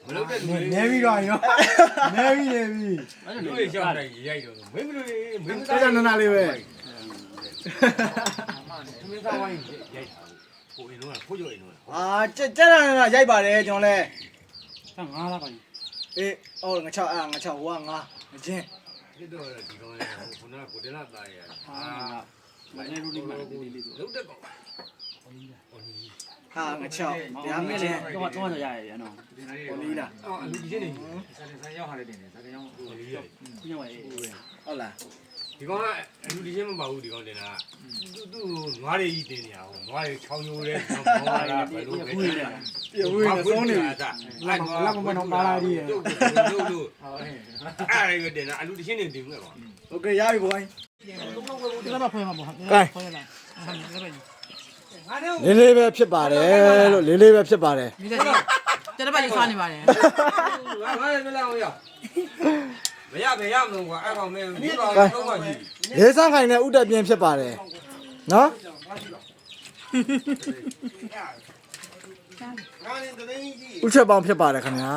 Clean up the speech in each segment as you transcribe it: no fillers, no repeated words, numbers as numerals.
မလုပ်တဲ့လူတွေ နေပြီးတော့ရောနေပြီးလူတွေရှောက်တိုင်းရိုက်တော့မင်းတို့မင်း တက်နနာလေးပဲ မင်းသားဝိုင်းရိုက်တာကိုအင်းတော့ဖိုးကျော်အင်းတော့ အာတက်နနာရိုက်ပါတယ်ကျွန်တော်လဲ ငါးလားပါကြီး အေးအော်ငါ6အာငါ6ဟိုကငါအချင်း ဒီတော့ဒီကောင်လည်းခုနကကိုတင်လာသားရမနေ့လိုလေးမှလေးလေးဆို လုံးတက်ကောင် ဟာငါ6တရားမချင်း တော့ရရနော် ဟိုလီလား အော်အလူကြီးနေ ဆိုင်ရောက်ဟာလေးတင်တယ်ဆိုင်ရောက်ဟိုလေးရောက်ညဝဲ ဟုတ်လား ဒီကောင်ကအလူကြီးမပါဘူးဒီကောင်တင်တာသူ့နွားတွေကြီးတင်နေအောင်နွားတွေချောင်းညိုတဲ့ဘောလာဘယ်လိုပဲ ပြေဝေးနေသုံးနေပြီ လက်မမတော့ပါလာကြီးတို့တို့အဲ့ဒါတင်တာအလူကြီးနေတင်ဘူးကွာ โอเคရပြီဘိုင်း ဒီကမှာဖွင့်မှာပေါ့ ကဲ ဖွင့်လာအဲ့ဒါပဲ လေးလေးပဲဖြစ်ပါတယ်လို့လေးလေးပဲဖြစ်ပါတယ် ဒီတက်ကျတော့ပါယူစားနေပါတယ် ငါလည်းမလာအောင်ရမရမရမလို့ကွာအဲ့ကောင်မင်းဒီကောင်တော့မှကြီး လေးစားခိုင်နဲ့ဥတက်ပြင်းဖြစ်ပါတယ်နော် ဥချက်ပေါင်းဖြစ်ပါတယ်ခင်ဗျာ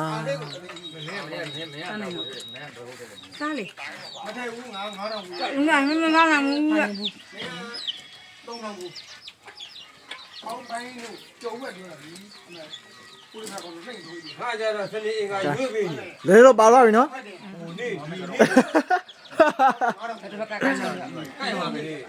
စားလေ မထိုင်ဘူးငါ9000ဘူး ငါမမငါမဘူး 3000ဘူးပေါင်းတိုင်းလို့ကြုံမဲ့ပြောတာဒီကိုယ်ကကောင်စိတ်ဆိုးကြီး ငါကြတော့စနေအင်္ဂါရွေးပြီးနေ လေးတော့ပါသွားပြီနော် ဟိုနေ့ဒီနေ့ အဲ့ဒါကကန်နေ ကိုက်ပါမယ်